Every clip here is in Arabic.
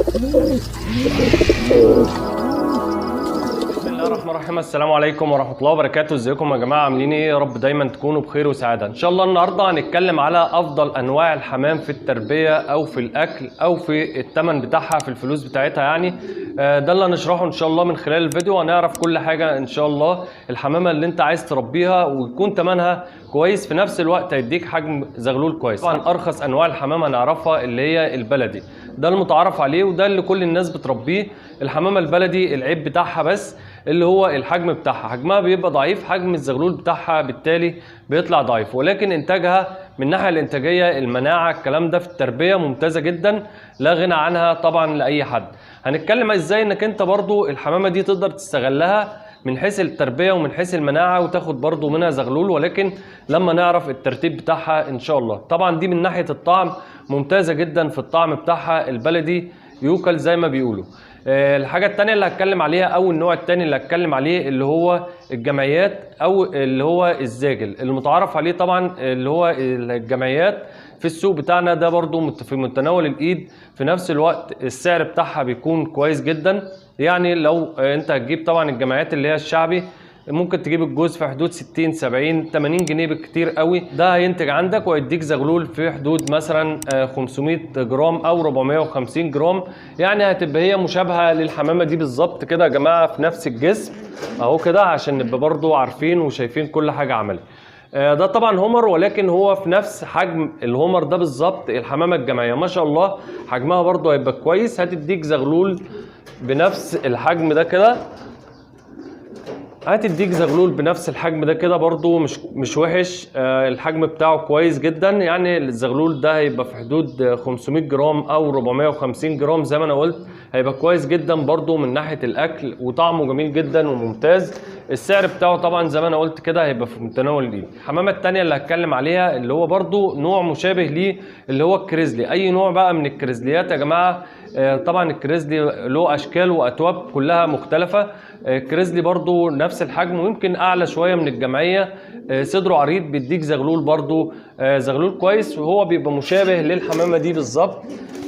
بسم الله الرحمن الرحيم. السلام عليكم ورحمة الله وبركاته. ازيكم يا جماعة؟ عاملين ايه؟ يا رب دايما تكونوا بخير وسعادة ان شاء الله. النهاردة هنتكلم على افضل انواع الحمام في التربية او في الاكل او في الثمن بتاعها، في الفلوس بتاعتها يعني. ده اللي هنشرحه ان شاء الله من خلال الفيديو. هنعرف كل حاجة ان شاء الله. الحمامة اللي انت عايز تربيها ويكون ثمنها كويس، في نفس الوقت هيديك حجم زغلول كويس. طبعا ارخص انواع الحمام هنعرفها اللي هي البلدي، ده المتعارف عليه وده اللي كل الناس بتربيه. الحمامة البلدي العيب بتاعها بس اللي هو الحجم بتاعها، حجمها بيبقى ضعيف، حجم الزغلول بتاعها بالتالي بيطلع ضعيف، ولكن انتاجها من الناحيه الانتاجيه، المناعه، الكلام ده في التربيه ممتازه جدا، لا غنى عنها طبعا لاي حد. هنتكلم ازاي انك انت برضو الحمامه دي تقدر تستغلها من حيث التربيه ومن حيث المناعه وتاخد برضو منها زغلول، ولكن لما نعرف الترتيب بتاعها ان شاء الله. طبعا دي من ناحيه الطعم ممتازه جدا، في الطعم بتاعها البلدي يوكل زي ما بيقولوا. الحاجة التانية اللي هتكلم عليها او النوع التاني اللي هتكلم عليه اللي هو الجمعيات او اللي هو الزاجل المتعارف عليه. طبعا اللي هو الجمعيات في السوق بتاعنا ده برضو في متناول الايد، في نفس الوقت السعر بتاعها بيكون كويس جدا. يعني لو انت هتجيب طبعا الجمعيات اللي هي الشعبي، ممكن تجيب الجوز في حدود 60 70 80 جنيه بالكتير قوي، ده هينتج عندك ويديك زغلول في حدود مثلا 500 جرام او 450 جرام. يعني هتبقى هي مشابهه للحمامه دي بالظبط كده يا جماعه، في نفس الجسم اهو كده، عشان نبقى برضو عارفين وشايفين كل حاجه عملي. ده طبعا هومر، ولكن هو في نفس حجم الهومر ده بالظبط. الحمامه الجمعيه ما شاء الله حجمها برضو هيبقى كويس، هتديك زغلول بنفس الحجم ده كده، هتديك زغلول بنفس الحجم ده كده برضو مش وحش. الحجم بتاعه كويس جدا. يعني الزغلول ده هيبقى في حدود 500 جرام او 450 جرام زي ما انا قلت، هيبقى كويس جدا برضو من ناحية الاكل، وطعمه جميل جدا وممتاز. السعر بتاعه طبعا زي ما انا قلت كده هيبقى في متناول الايد. الحمامة التانية اللي هتكلم عليها اللي هو برضو نوع مشابه ليه اللي هو الكريزلي. اي نوع بقى من الكريزليات يا جماعة، طبعا الكريزلي له اشكال واتواب كلها مختلفة. الكريزلي برضو نفس الحجم ويمكن اعلى شويه من الجمعيه، صدره عريض، بيديك زغلول برضو زغلول كويس، وهو بيبقى مشابه للحمامه دي بالظبط.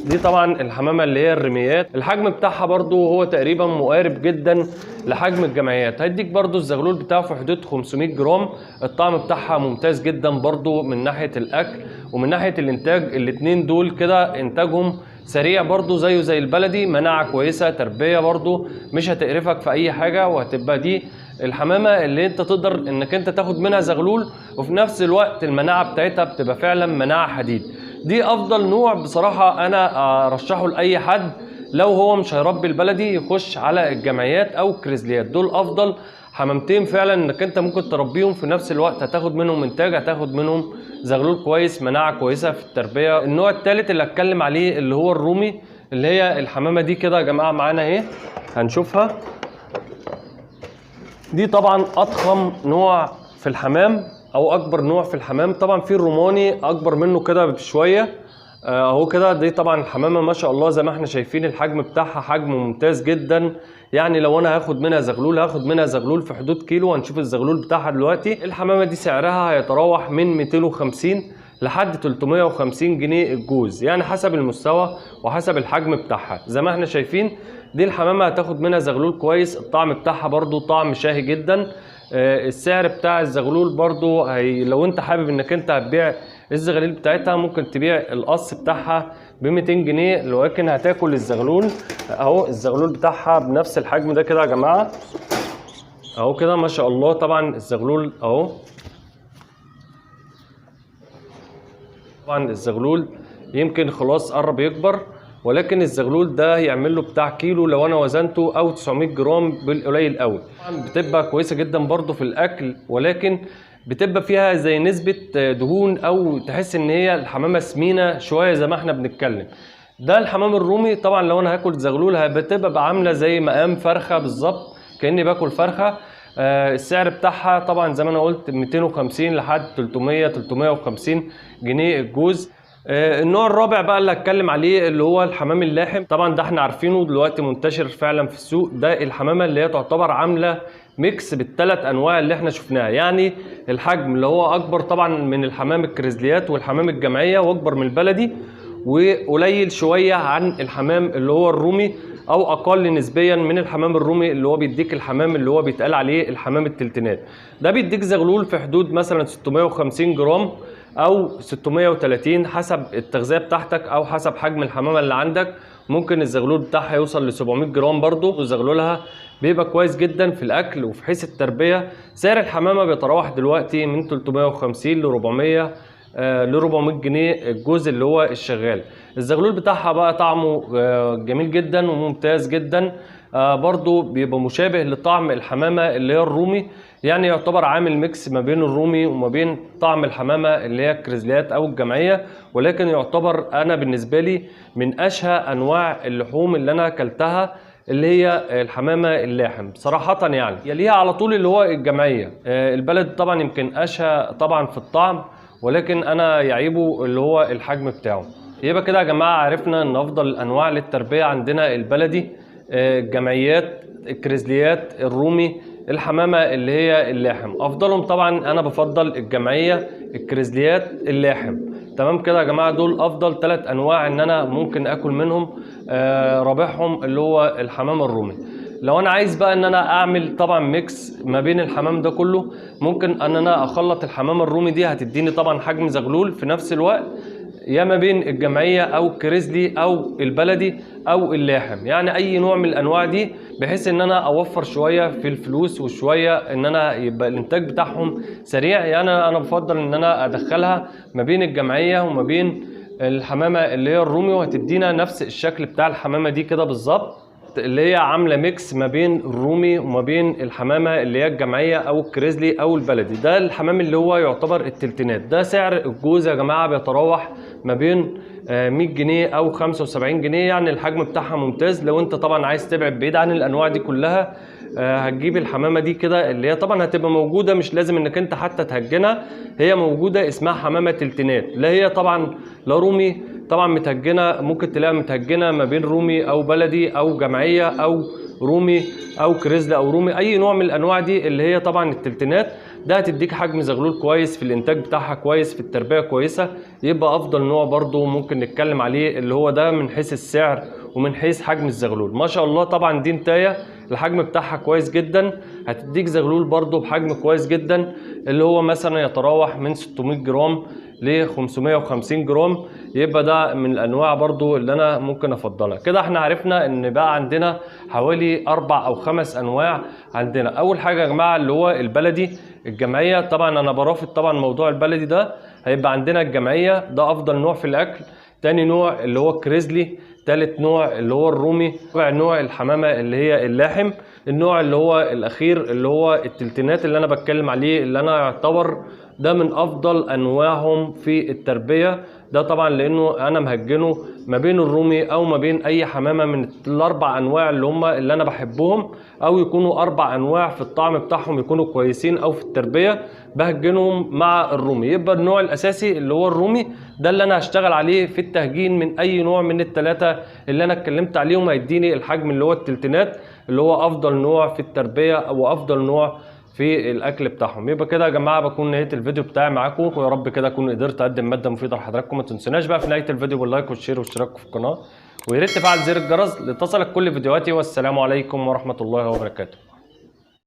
دي طبعا الحمامه اللي هي الرميات، الحجم بتاعها برضو هو تقريبا مقارب جدا لحجم الجمعيات، هيديك برضو الزغلول بتاعه في حدود 500 جرام. الطعم بتاعها ممتاز جدا برضو من ناحيه الاكل ومن ناحيه الانتاج، الاتنين دول كده انتاجهم سريع برضو زيه زي البلدي، مناعة كويسة، تربية برضو مش هتقرفك في اي حاجة، وهتبقى دي الحمامة اللي انت تقدر انك انت تاخد منها زغلول، وفي نفس الوقت المناعة بتاعتها بتبقى فعلا مناعة حديد. دي افضل نوع بصراحة انا ارشحه لاي حد. لو هو مش هيربي البلدي يخش على الجمعيات او الكريزليات، دول افضل حمامتين فعلا انك انت ممكن تربيهم، في نفس الوقت هتاخد منهم انتاج، هتاخد منهم زغلول كويس، مناعه كويسه في التربيه. النوع الثالث اللي هتكلم عليه اللي هو الرومي، اللي هي الحمامه دي كده يا جماعه معانا اهي، هنشوفها. دي طبعا اضخم نوع في الحمام او اكبر نوع في الحمام. طبعا في الروماني اكبر منه كده بشويه اهو كده. دي طبعا الحمامه ما شاء الله زي ما احنا شايفين، الحجم بتاعها حجم ممتاز جدا. يعني لو انا هاخد منها زغلول هاخد منها زغلول في حدود كيلو، هنشوف الزغلول بتاعها دلوقتي. الحمامه دي سعرها هيتراوح من 250 لحد 350 جنيه الجوز، يعني حسب المستوى وحسب الحجم بتاعها زي ما احنا شايفين. دي الحمامه هتاخد منها زغلول كويس، الطعم بتاعها برضو طعم شاهي جدا. السعر بتاع الزغلول برضو لو انت حابب انك انت هتبيع الزغاليل بتاعتها، ممكن تبيع القص بتاعها ب 200 جنيه، لكن هتاكل الزغلول اهو. الزغلول بتاعها بنفس الحجم ده كده يا جماعه اهو كده ما شاء الله. طبعا الزغلول اهو، طبعا الزغلول يمكن خلاص قرب يكبر، ولكن الزغلول ده يعمل له بتاع كيلو لو انا وزنته، او 900 جرام بالقليل قوي. طبعا بتبقى كويسه جدا برضو في الاكل، ولكن بتبقى فيها زي نسبه دهون، او تحس ان هي الحمامه سمينه شويه زي ما احنا بنتكلم. ده الحمام الرومي. طبعا لو انا هاكل زغلول بتبقى عامله زي مقام فرخه بالظبط، كاني باكل فرخه. السعر بتاعها طبعا زي ما انا قلت 250 لحد 300 350 جنيه الجوز. النوع الرابع بقى اللي هتكلم عليه اللي هو الحمام اللاحم. طبعا ده احنا عارفينه دلوقتي منتشر فعلا في السوق. ده الحمامه اللي هي تعتبر عامله ميكس بالثلاث انواع اللي احنا شفناها. يعني الحجم اللي هو اكبر طبعا من الحمام الكريزليات والحمام الجمعيه، واكبر من البلدي، وقليل شويه عن الحمام اللي هو الرومي، او اقل نسبيا من الحمام الرومي اللي هو بيديك الحمام اللي هو بيتقال عليه الحمام التلتينات. ده بيديك زغلول في حدود مثلا 650 جرام او 630 حسب التغذيه بتاعتك او حسب حجم الحمامه اللي عندك. ممكن الزغلول بتاعها يوصل ل 700 جرام برضو، وزغلولها بيبقى كويس جدا في الاكل. وفي حيث التربيه سعر الحمامه بيتراوح دلوقتي من 350 ل 400 ل 400 جنيه الجوز اللي هو الشغال. الزغلول بتاعها بقى طعمه جميل جدا وممتاز جدا، برضو بيبقى مشابه لطعم الحمامه اللي هي الرومي، يعني يعتبر عامل ميكس ما بين الرومي وما بين طعم الحمامه اللي هي الكريزليات او الجمعيه. ولكن يعتبر انا بالنسبه لي من اشهى انواع اللحوم اللي انا اكلتها اللي هي الحمامه اللاحم صراحه. يعني يليها على طول اللي هو الجمعيه. البلد طبعا يمكن اشهى طبعا في الطعم، ولكن انا يعيبه اللي هو الحجم بتاعه. يبقى كده يا جماعه عرفنا ان افضل الانواع للتربيه عندنا البلدي، الجمعيات، الكريزليات، الرومي، الحمامه اللي هي اللاحم. افضلهم طبعا انا بفضل الجمعيه، الكريزليات، اللاحم. تمام كده يا جماعه، دول افضل 3 انواع ان انا ممكن اكل منهم رابحهم اللي هو الحمام الرومي. لو انا عايز بقى ان انا اعمل طبعا ميكس ما بين الحمام ده كله، ممكن ان انا اخلط الحمام الرومي دي هتديني طبعا حجم زغلول في نفس الوقت، يا ما بين الجمعيه او الكريزلي او البلدي او اللاحم، يعني اي نوع من الانواع دي، بحيث ان انا اوفر شويه في الفلوس وشويه ان انا يبقى الانتاج بتاعهم سريع. يعني انا بفضل ان انا ادخلها ما بين الجمعيه وما بين الحمامه اللي هي الرومي، وهتدينا نفس الشكل بتاع الحمامه دي كده بالظبط، اللي هي عامله ميكس ما بين الرومي وما بين الحمامه اللي هي الجمعيه او الكريزلي او البلدي. ده الحمام اللي هو يعتبر التلتينات. ده سعر الجوز يا جماعه بيتراوح ما بين 100 جنيه او 75 جنيه، يعني الحجم بتاعها ممتاز. لو انت طبعا عايز تبعد بعيد عن الانواع دي كلها، هتجيب الحمامه دي كده اللي هي طبعا هتبقى موجوده، مش لازم انك انت حتى تهجنها، هي موجوده اسمها حمامه تلتينات. لا هي طبعا لا رومي طبعا متهجنه، ممكن تلاقيها متهجنه ما بين رومي او بلدي او جمعيه او رومي او كريزلا او رومي، اي نوع من الانواع دي اللي هي طبعا التلتينات. ده هتديك حجم زغلول كويس، في الانتاج بتاعها كويس، في التربيه كويسه. يبقى افضل نوع برضو ممكن نتكلم عليه اللي هو ده من حيث السعر ومن حيث حجم الزغلول. ما شاء الله طبعا دي نتايه الحجم بتاعها كويس جدا، هتديك زغلول برضو بحجم كويس جدا اللي هو مثلا يتراوح من 600 جرام ل 550 جرام. يبقى ده من الانواع برضو اللي انا ممكن افضلها. كده احنا عرفنا ان بقى عندنا حوالي 4 أو 5 انواع عندنا. اول حاجه يا جماعه اللي هو البلدي، الجمعيه. طبعا انا برافض طبعا موضوع البلدي ده. هيبقى عندنا الجمعيه ده افضل نوع في الاكل، تاني نوع اللي هو الكريزلي، تالت نوع اللي هو الرومي، رابع نوع الحمامه اللي هي اللاحم، النوع اللي هو الاخير اللي هو التلتينات اللي انا بتكلم عليه، اللي انا يعتبر ده من افضل انواعهم في التربيه. ده طبعا لانه انا مهجنه ما بين الرومي او ما بين اي حمامه من الاربع انواع اللي هم اللي انا بحبهم، او يكونوا 4 انواع في الطعم بتاعهم يكونوا كويسين، او في التربيه بهجنهم مع الرومي. يبقى النوع الاساسي اللي هو الرومي ده اللي انا هشتغل عليه في التهجين من اي نوع من الثلاثه اللي انا اتكلمت عليهم، هيديني الحجم اللي هو التلتينات اللي هو افضل نوع في التربيه او افضل نوع في الاكل بتاعهم. يبقى كده يا جماعه بكون نهايه الفيديو بتاعي معاكم، ويا رب كده اكون قدرت اقدم ماده مفيده لحضراتكم. ما تنسوناش بقى في نهايه الفيديو باللايك والشير والاشتراك في القناه، ويا ريت تفعل زر الجرس لتصلك كل فيديوهاتي. والسلام عليكم ورحمه الله وبركاته.